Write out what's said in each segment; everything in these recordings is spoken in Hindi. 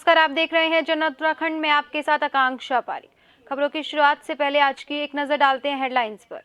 नमस्कार, आप देख रहे हैं जन उत्तराखंड में आपके साथ आकांक्षा पारी। खबरों की शुरुआत से पहले आज की एक नजर डालते हैं हेडलाइंस पर।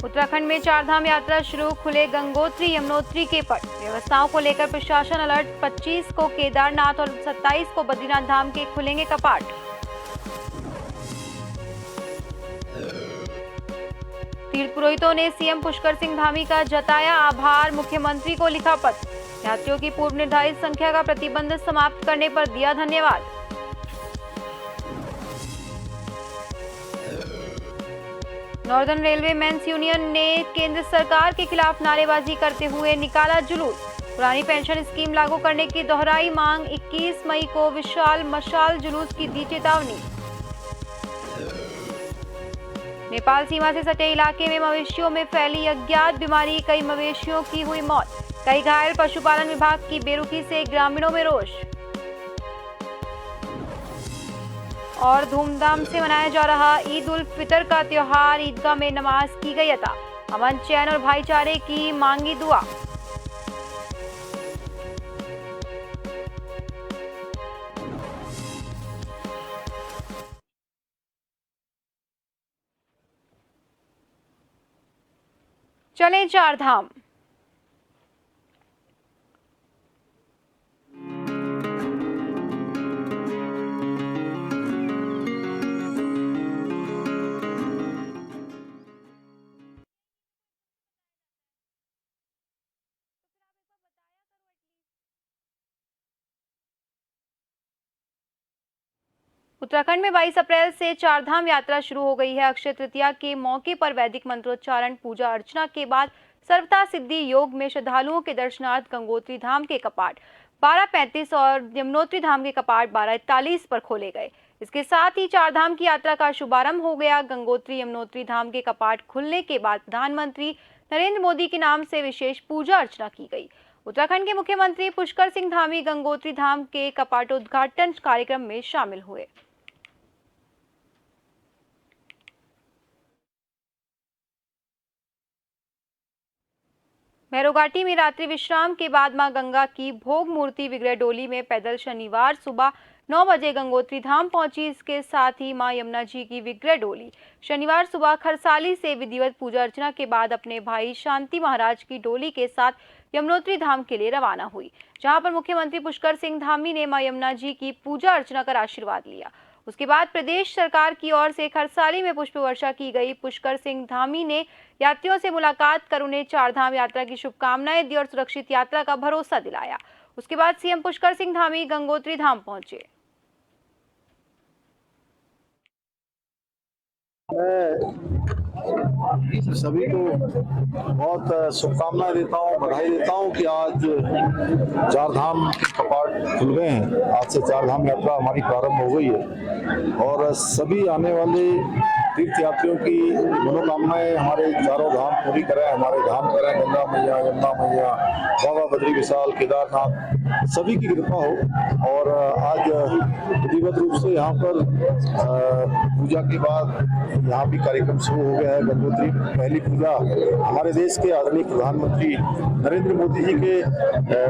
उत्तराखंड में चारधाम यात्रा शुरू, खुले गंगोत्री यमुनोत्री के पट। व्यवस्थाओं को लेकर प्रशासन अलर्ट। 25 को केदारनाथ और 27 को बद्रीनाथ धाम के खुलेंगे कपाट। तीर्थ पुरोहितों ने सीएम पुष्कर सिंह धामी का जताया आभार, मुख्यमंत्री को लिखा पत्र। यात्रियों की पूर्व निर्धारित संख्या का प्रतिबंध समाप्त करने पर दिया धन्यवाद। नॉर्दर्न रेलवे मेंस यूनियन ने केंद्र सरकार के खिलाफ नारेबाजी करते हुए निकाला जुलूस। पुरानी पेंशन स्कीम लागू करने की दोहराई मांग। 21 मई को विशाल मशाल जुलूस की दी चेतावनी। नेपाल सीमा से सटे इलाके में मवेशियों में फैली अज्ञात बीमारी, कई मवेशियों की हुई मौत, कई घायल। पशुपालन विभाग की बेरुखी से ग्रामीणों में रोष। और धूमधाम से मनाया जा रहा ईद उल फितर का त्योहार, ईदगाह में नमाज की गई अता। अमन, चैन और भाईचारे की मांगी दुआ। चलें चारधाम। उत्तराखंड में 22 अप्रैल से चारधाम यात्रा शुरू हो गई है। अक्षय तृतीया के मौके पर वैदिक मंत्रोच्चारण, पूजा अर्चना के बाद सर्वथा सिद्धि योग में श्रद्धालुओं के दर्शनार्थ गंगोत्री धाम के कपाट 12:35 और यमुनोत्री धाम के कपाट 12:41 पर खोले गए। इसके साथ ही चारधाम की यात्रा का शुभारंभ हो गया। गंगोत्री यमुनोत्री धाम के कपाट खुलने के बाद प्रधानमंत्री नरेंद्र मोदी के नाम से विशेष पूजा अर्चना की गई। उत्तराखंड के मुख्यमंत्री पुष्कर सिंह धामी गंगोत्री धाम के कपाटोद्घाटन कार्यक्रम में शामिल हुए। भैरो घाटी में रात्रि विश्राम के बाद मां गंगा की भोग मूर्ति विग्रह डोली में पैदल शनिवार सुबह 9 बजे गंगोत्री धाम पहुंची। इसके साथ ही मां यमुना जी की विग्रह डोली शनिवार सुबह खरसाली से विधिवत पूजा अर्चना के बाद अपने भाई शांति महाराज की डोली के साथ यमुनोत्री धाम के लिए रवाना हुई, जहां पर मुख्यमंत्री पुष्कर सिंह धामी ने मां यमुना जी की पूजा अर्चना कर आशीर्वाद लिया। उसके बाद प्रदेश सरकार की ओर से खरसाली में पुष्प वर्षा की गई। पुष्कर सिंह धामी ने यात्रियों से मुलाकात कर उन्हें चारधाम यात्रा की शुभकामनाएं दी और सुरक्षित यात्रा का भरोसा दिलाया। उसके बाद सीएम पुष्कर सिंह धामी गंगोत्री धाम पहुंचे। मैं सभी को बहुत शुभकामनाएं देता हूँ, बधाई देता हूँ कि आज चारधाम कपाट खुल गए हैं। आज से चारधाम यात्रा हमारी प्रारंभ हो गई है और सभी आने वाले तीर्थ यात्रियों की मनोकामनाएं हमारे चारों धाम पूरी करें, हमारे धाम करें। गंगा मैया, यमुना मैया, बाबा बद्री विशाल, केदारनाथ, सभी की कृपा हो। और आज विधिवत रूप से यहाँ पर पूजा के बाद यहाँ भी कार्यक्रम शुरू हो गया है। गंगोत्री पहली पूजा हमारे देश के आदरणीय प्रधानमंत्री नरेंद्र मोदी जी के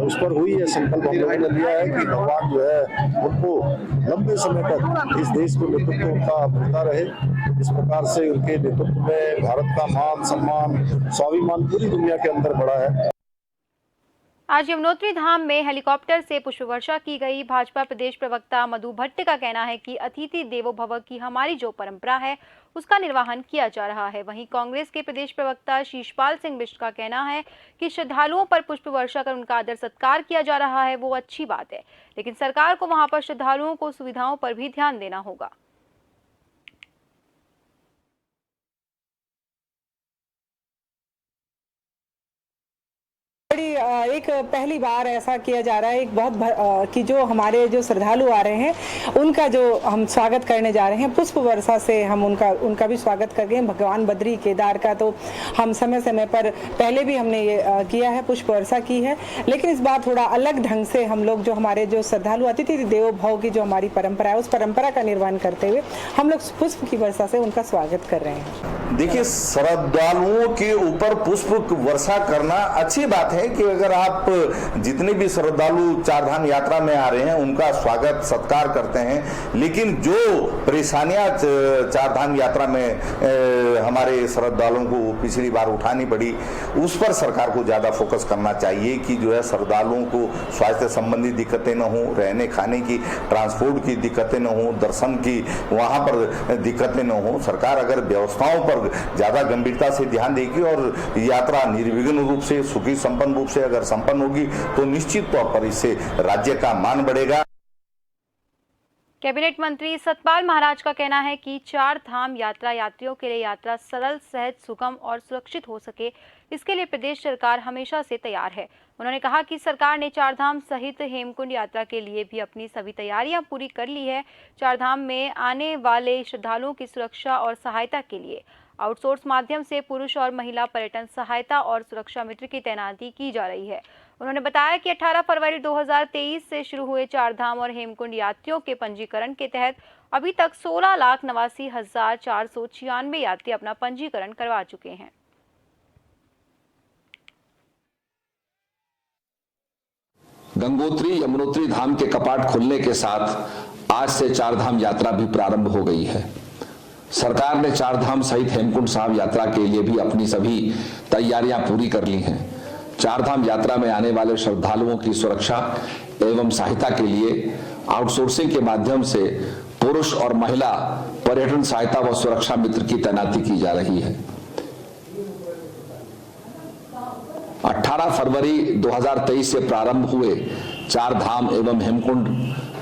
उस पर हुई है। संकल्प हम लोगों ने लिया है कि भगवान जो है उनको लंबे समय तक इस देश को नेतृत्व उनका मिलता रहे। इस प्रकार से उनके नेतृत्व में भारत का मान, सम्मान, स्वाभिमान पूरी दुनिया के अंदर बढ़ा है। आज यमुनोत्री धाम में हेलीकॉप्टर से पुष्प वर्षा की गई। भाजपा प्रदेश प्रवक्ता मधु भट्ट का कहना है कि अतिथि देवो भव की हमारी जो परंपरा है उसका निर्वहन किया जा रहा है। वहीं कांग्रेस के प्रदेश प्रवक्ता शीशपाल सिंह बिष्ट का कहना है कि श्रद्धालुओं पर पुष्प वर्षा कर उनका आदर सत्कार किया जा रहा है, वो अच्छी बात है, लेकिन सरकार को वहां पर श्रद्धालुओं को सुविधाओं पर भी ध्यान देना होगा। एक पहली बार ऐसा किया जा रहा है, एक बहुत कि जो हमारे जो श्रद्धालु आ रहे हैं उनका जो हम स्वागत करने जा रहे हैं पुष्प वर्षा से, हम उनका भी स्वागत करके भगवान बद्री केदार का तो हम समय समय पर पहले भी हमने ये किया है, पुष्प वर्षा की है। लेकिन इस बार थोड़ा अलग ढंग से हम लोग जो हमारे जो श्रद्धालु अतिथि देवो भव की जो हमारी परंपरा है उस परंपरा का निर्वहन करते हुए हम लोग पुष्प की वर्षा से उनका स्वागत कर रहे हैं। देखिए, श्रद्धालुओं के ऊपर पुष्प वर्षा करना अच्छी बात है कि अगर आप जितने भी श्रद्धालु चारधाम यात्रा में आ रहे हैं उनका स्वागत सत्कार करते हैं, लेकिन जो परेशानियां चारधाम यात्रा में हमारे श्रद्धालुओं को पिछली बार उठानी पड़ी, उस पर सरकार को ज्यादा फोकस करना चाहिए कि जो है श्रद्धालुओं को स्वास्थ्य संबंधी दिक्कतें न हो, रहने खाने की ट्रांसपोर्ट की दिक्कतें न हो, दर्शन की वहां पर दिक्कतें न हो। सरकार अगर व्यवस्थाओं पर ज्यादा गंभीरता से ध्यान देगी और यात्रा निर्विघ्न रूप से सुखी संपन्न रूप से अगर संपन्न होगी तो निश्चित तौर पर इससे राज्य का मान बढ़ेगा। कैबिनेट मंत्री सतपाल महाराज का कहना है कि चार धाम यात्रा यात्रियों के लिए यात्रा सरल, सहज, सुगम और सुरक्षित हो सके, इसके लिए प्रदेश सरकार हमेशा से तैयार है। उन्होंने कहा कि सरकार ने चार धाम सहित हेमकुंड यात्रा के लिए भी अपनी सभी तैयारियां पूरी कर ली है। चार धाम में आने वाले श्रद्धालुओं की सुरक्षा और सहायता के लिए आउटसोर्स माध्यम से पुरुष और महिला पर्यटन सहायता और सुरक्षा मित्र की तैनाती की जा रही है। उन्होंने बताया कि 18 फरवरी 2023 से शुरू हुए चार धाम और हेमकुंड यात्रियों के पंजीकरण के तहत अभी तक 16,89,496 यात्री अपना पंजीकरण करवा चुके हैं। गंगोत्री यमुनोत्री धाम के कपाट खुलने के साथ आज से चार धाम यात्रा भी प्रारंभ हो गई है। सरकार ने चार धाम सहित हेमकुंड साहिब यात्रा के लिए भी अपनी सभी तैयारियां पूरी कर ली हैं। चार धाम यात्रा में आने वाले श्रद्धालुओं की सुरक्षा एवं सहायता के लिए आउटसोर्सिंग के माध्यम से पुरुष और महिला पर्यटन सहायता व सुरक्षा मित्र की तैनाती की जा रही है। 18 फरवरी 2023 से प्रारंभ हुए चार धाम एवं हेमकुंड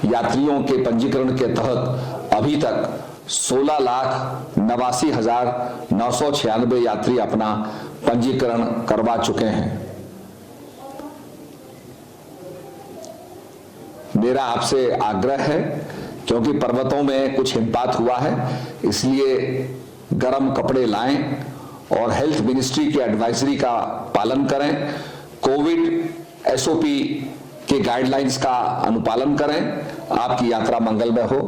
यात्रियों के पंजीकरण के तहत अभी तक 16,89,996 यात्री अपना पंजीकरण करवा चुके हैं। मेरा आपसे आग्रह है, क्योंकि पर्वतों में कुछ हिमपात हुआ है, इसलिए गर्म कपड़े लाएं और हेल्थ मिनिस्ट्री के एडवाइजरी का पालन करें। कोविड एसओपी के गाइडलाइंस का अनुपालन करें। आपकी यात्रा मंगलमय हो।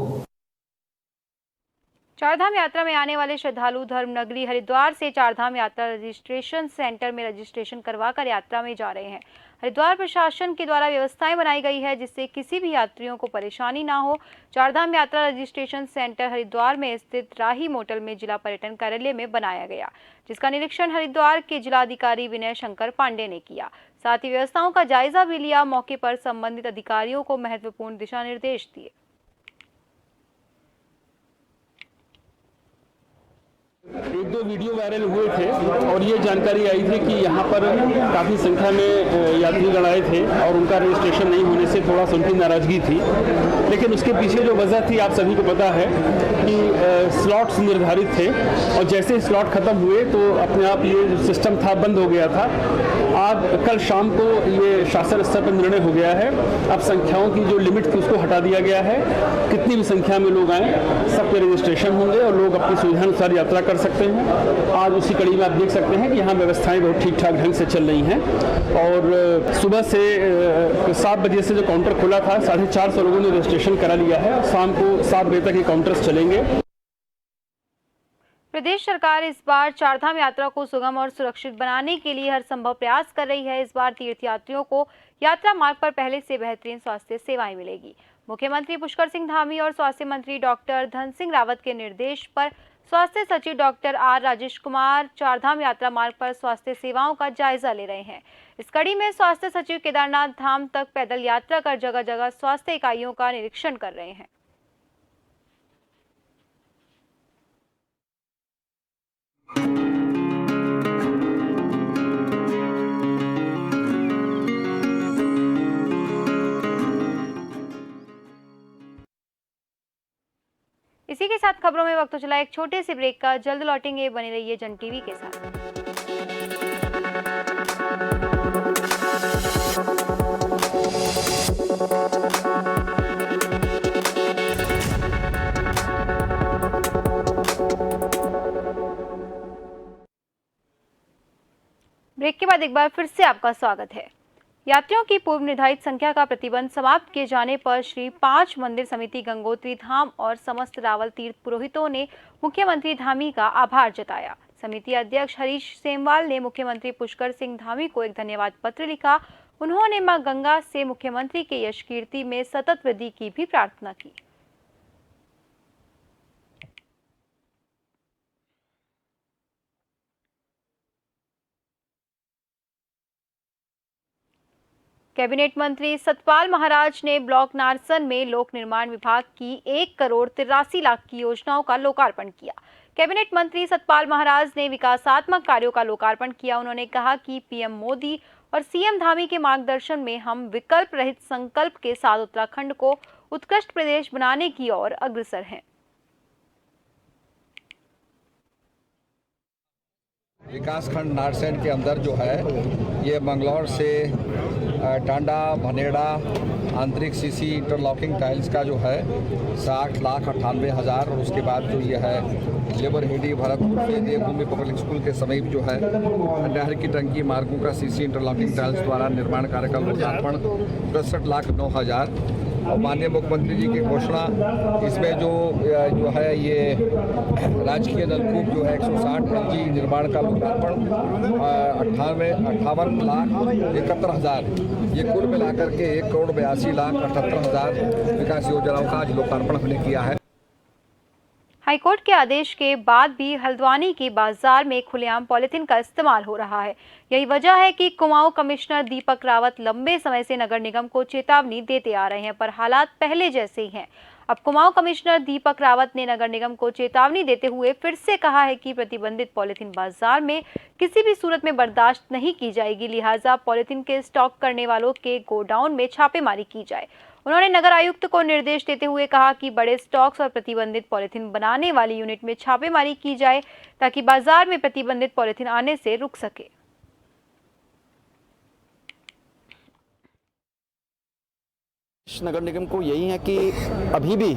चारधाम यात्रा में आने वाले श्रद्धालु धर्म नगरी हरिद्वार से चारधाम यात्रा रजिस्ट्रेशन सेंटर में रजिस्ट्रेशन करवाकर यात्रा में जा रहे हैं। हरिद्वार प्रशासन के द्वारा व्यवस्थाएं बनाई गई है जिससे किसी भी यात्रियों को परेशानी ना हो। चारधाम यात्रा रजिस्ट्रेशन सेंटर हरिद्वार में स्थित राही मोटल में जिला पर्यटन कार्यालय में बनाया गया, जिसका निरीक्षण हरिद्वार के जिलाधिकारी विनय शंकर पांडे ने किया। साथ ही व्यवस्थाओं का जायजा भी लिया। मौके पर संबंधित अधिकारियों को महत्वपूर्ण दिशा निर्देश दिए। एक दो वीडियो वायरल हुए थे और ये जानकारी आई थी कि यहाँ पर काफ़ी संख्या में यात्रीगण आए थे और उनका रजिस्ट्रेशन नहीं होने से थोड़ा सा उनकी नाराज़गी थी। लेकिन उसके पीछे जो वजह थी आप सभी को पता है कि स्लॉट्स निर्धारित थे और जैसे ही स्लॉट ख़त्म हुए तो अपने आप ये जो सिस्टम था बंद हो गया था। आज कल शाम को ये शासन स्तर पर निर्णय हो गया है। अब संख्याओं की जो लिमिट थी उसको हटा दिया गया है। कितनी भी संख्या में लोग आएँ सबके रजिस्ट्रेशन होंगे और लोग अपनी सुविधानुसार यात्रा कर सकते हैं। आज उसी कड़ी में आप देख सकते हैं कि यहाँ व्यवस्थाएं बहुत ठीक ठाक ढंग से चल रही हैं और सुबह से 7 बजे से जो काउंटर खुला था 450 लोगों ने रजिस्ट्रेशन करा लिया है। शाम को 7 बजे तक ये काउंटर्स चलेंगे। प्रदेश सरकार इस बार चारधाम यात्रा को सुगम और सुरक्षित बनाने के लिए हर संभव प्रयास कर रही है। इस बार तीर्थयात्रियों को यात्रा मार्ग पर पहले से बेहतरीन स्वास्थ्य सेवाएं मिलेगी। मुख्यमंत्री पुष्कर सिंह धामी और स्वास्थ्य मंत्री डॉक्टर धन सिंह रावत के निर्देश पर स्वास्थ्य सचिव डॉक्टर आर राजेश कुमार चारधाम यात्रा मार्ग पर स्वास्थ्य सेवाओं का जायजा ले रहे हैं। इस कड़ी में स्वास्थ्य सचिव केदारनाथ धाम तक पैदल यात्रा कर जगह जगह स्वास्थ्य इकाइयों का निरीक्षण कर रहे हैं। इसी के साथ खबरों में वक्त तो चला एक छोटे से ब्रेक का। जल्द लौटेंगे, बने रहिए जन टीवी के साथ। ब्रेक के बाद एक बार फिर से आपका स्वागत है। यात्रियों की पूर्व निर्धारित संख्या का प्रतिबंध समाप्त किए जाने पर श्री 5 मंदिर समिति गंगोत्री धाम और समस्त रावल तीर्थ पुरोहितों ने मुख्यमंत्री धामी का आभार जताया। समिति अध्यक्ष हरीश सेमवाल ने मुख्यमंत्री पुष्कर सिंह धामी को एक धन्यवाद पत्र लिखा। उन्होंने मां गंगा से मुख्यमंत्री के यश कीर्ति में सतत वृद्धि की भी प्रार्थना की। कैबिनेट मंत्री सतपाल महाराज ने ब्लॉक नारसन में लोक निर्माण विभाग की 1,83,00,000 की योजनाओं का लोकार्पण किया। कैबिनेट मंत्री सतपाल महाराज ने विकासात्मक कार्यों का लोकार्पण किया। उन्होंने कहा कि पीएम मोदी और सीएम धामी के मार्गदर्शन में हम विकल्प रहित संकल्प के साथ उत्तराखंड को उत्कृष्ट प्रदेश बनाने की ओर अग्रसर हैं। विकासखंड नारसन के अंदर जो है ये मंगलौर से टांडा भनेड़ा आंतरिक सीसी इंटरलॉकिंग टाइल्स का जो है 60,98,000 और उसके बाद जो ये है लेबर हेडी भरतपुर के देवभूमि पब्लिक स्कूल के समीप जो है नहर की टंकी मार्गों का सीसी इंटरलॉकिंग टाइल्स द्वारा निर्माण कार्य का लोकार्पण 63,09,000 और माननीय मुख्यमंत्री जी की घोषणा इसमें जो है ये राजकीय नलकूप जो है 160 एलजी निर्माण का लोकार्पण 58,71,71,000 ये कुल मिलाकर के 1,82,78,000 विकास योजनाओं का आज लोकार्पण हमने किया है। हाईकोर्ट के आदेश के बाद भी हल्द्वानी के बाजार में खुलेआम पॉलिथीन का इस्तेमाल हो रहा है। यही वजह है कि कुमाऊं कमिश्नर दीपक रावत लंबे समय से नगर निगम को चेतावनी देते आ रहे हैं, पर हालात पहले जैसे ही हैं। अब कुमाऊं कमिश्नर दीपक रावत ने नगर निगम को चेतावनी देते हुए फिर से कहा है कि प्रतिबंधित पॉलिथीन बाजार में किसी भी सूरत में बर्दाश्त नहीं की जाएगी, लिहाजा पॉलिथीन के स्टॉक करने वालों के गोडाउन में छापेमारी की जाए। उन्होंने नगर आयुक्त को निर्देश देते हुए कहा कि बड़े स्टॉक्स और प्रतिबंधित पॉलिथीन बनाने वाली यूनिट में छापेमारी की जाए ताकि बाजार में प्रतिबंधित पॉलिथीन आने से रुक सके। नगर निगम को यही है कि अभी भी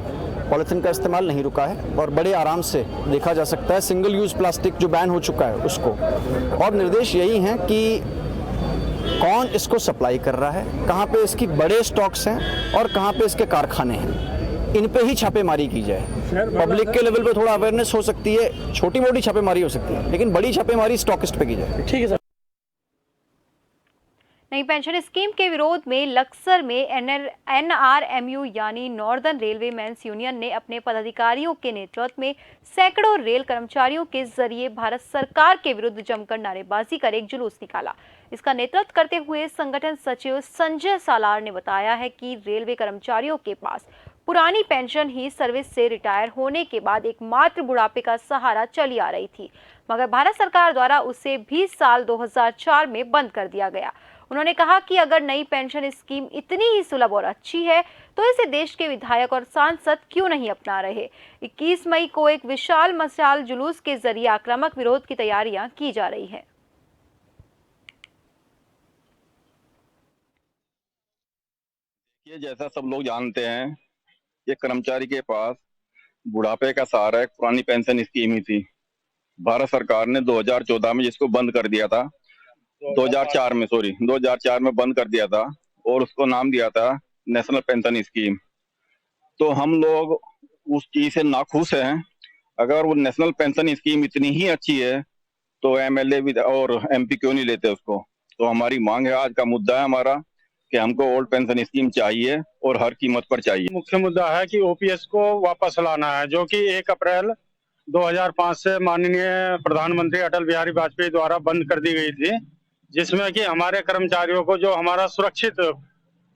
पॉलिथीन का इस्तेमाल नहीं रुका है और बड़े आराम से देखा जा सकता है सिंगल यूज प्लास्टिक जो बैन हो चुका है उसको, और निर्देश यही हैं कि कौन इसको सप्लाई कर रहा है, कहाँ पे इसकी बड़े स्टॉक्स हैं और कहाँ पे इसके कारखाने हैं, इन पे ही छापेमारी की जाए। पब्लिक के लेवल पे थोड़ा अवेयरनेस हो सकती है, छोटी मोटी छापेमारी हो सकती है, लेकिन बड़ी छापेमारी स्टॉकिस्ट पे की जाए। ठीक है सर। नई पेंशन स्कीम के विरोध में लक्सर में NRMU यानी नॉर्दर्न रेलवे मेंस यूनियन ने अपने पदाधिकारियों के नेतृत्व में सैकड़ों रेल कर्मचारियों के जरिए भारत सरकार के विरुद्ध जमकर नारेबाजी कर एक जुलूस निकाला। इसका नेतृत्व करते हुए संगठन सचिव संजय सालार ने बताया है कि रेलवे कर्मचारियों के पास पुरानी पेंशन ही सर्विस से रिटायर होने के बाद एकमात्र बुढ़ापे का सहारा चली आ रही थी, मगर भारत सरकार द्वारा उसे भी साल 2004 में बंद कर दिया गया। उन्होंने कहा कि अगर नई पेंशन स्कीम इतनी ही सुलभ और अच्छी है तो इसे देश के विधायक और सांसद क्यों नहीं अपना रहे। 21 मई को एक विशाल मशाल जुलूस के जरिए आक्रामक विरोध की तैयारियां की जा रही है। ये जैसा सब लोग जानते हैं, ये कर्मचारी के पास बुढ़ापे का सहारा एक पुरानी पेंशन स्कीम ही थी। भारत सरकार ने 2014 में जिसको बंद कर दिया था, 2004 में बंद कर दिया था और उसको नाम दिया था नेशनल पेंशन स्कीम। तो हम लोग उस चीज से नाखुश हैं। अगर वो नेशनल पेंशन स्कीम इतनी ही अच्छी है तो MLA और MP क्यों नहीं लेते उसको। तो हमारी मांग है, आज का मुद्दा है हमारा कि हमको ओल्ड पेंशन स्कीम चाहिए और हर कीमत पर चाहिए। मुख्य मुद्दा है कि OPS को वापस लाना है, जो कि 1 अप्रैल 2005 से माननीय प्रधानमंत्री अटल बिहारी वाजपेयी द्वारा बंद कर दी गई थी, जिसमें कि हमारे कर्मचारियों को जो हमारा सुरक्षित,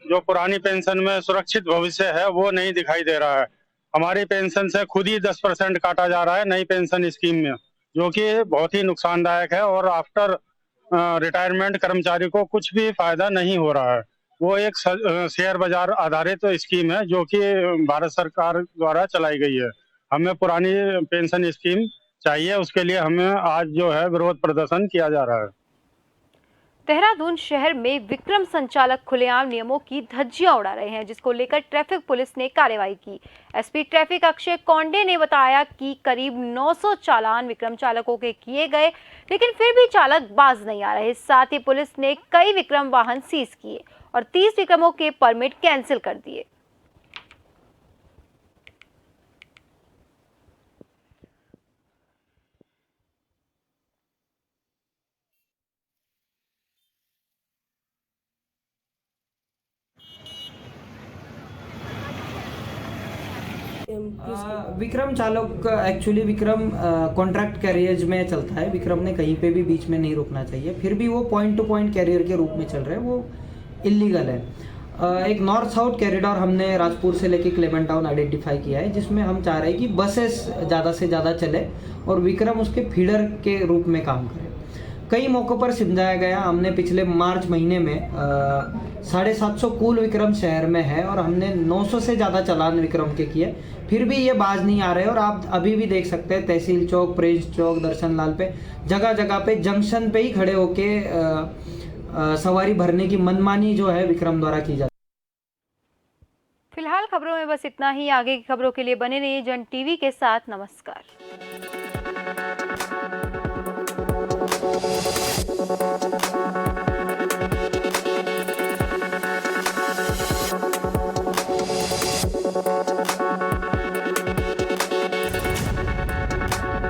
जो पुरानी पेंशन में सुरक्षित भविष्य है वो नहीं दिखाई दे रहा है। हमारी पेंशन से खुद ही 10% काटा जा रहा है नई पेंशन स्कीम में, जो कि बहुत ही नुकसानदायक है और आफ्टर रिटायरमेंट कर्मचारी को कुछ भी फायदा नहीं हो रहा है। वो एक शेयर बाजार आधारित स्कीम है जो कि भारत सरकार द्वारा चलाई गई है। हमें पुरानी पेंशन स्कीम चाहिए, उसके लिए हमें आज जो है विरोध प्रदर्शन किया जा रहा है। देहरादून शहर में विक्रम संचालक खुलेआम नियमों की धज्जियां उड़ा रहे हैं, जिसको लेकर ट्रैफिक पुलिस ने कार्रवाई की। SP ट्रैफिक अक्षय कौंडे ने बताया कि करीब 900 चालान विक्रम चालकों के किए गए, लेकिन फिर भी चालक बाज नहीं आ रहे। साथ ही पुलिस ने कई विक्रम वाहन सीज किए और 30 विक्रमों के परमिट कैंसिल कर दिए। प्लीज। विक्रम चालक एक्चुअली विक्रम कॉन्ट्रैक्ट कैरियर्स में चलता है। विक्रम ने कहीं पे भी बीच में नहीं रुकना चाहिए, फिर भी वो पॉइंट टू पॉइंट कैरियर के रूप में चल रहे हैं, वो इलीगल है। एक नॉर्थ साउथ कॉरिडोर हमने राजपुर से लेके क्लेमेंट टाउन आइडेंटिफाई किया है, जिसमें हम चाह रहे हैं कि बसेस ज़्यादा से ज़्यादा चले और विक्रम उसके फीडर के रूप में काम करे। कई मौक़ों पर समझाया गया। हमने पिछले मार्च महीने में 750 कूल विक्रम शहर में है और हमने 900 से ज़्यादा चालान विक्रम के किए, फिर भी ये बाज नहीं आ रहे। और आप अभी भी देख सकते हैं तहसील चौक, प्रिंस चौक, दर्शन लाल पे जगह जगह पे जंक्शन पे ही खड़े होके सवारी भरने की मनमानी जो है विक्रम द्वारा की जाती है। फिलहाल खबरों में बस इतना ही। आगे की खबरों के लिए बने रहिए जन टीवी के साथ। नमस्कार।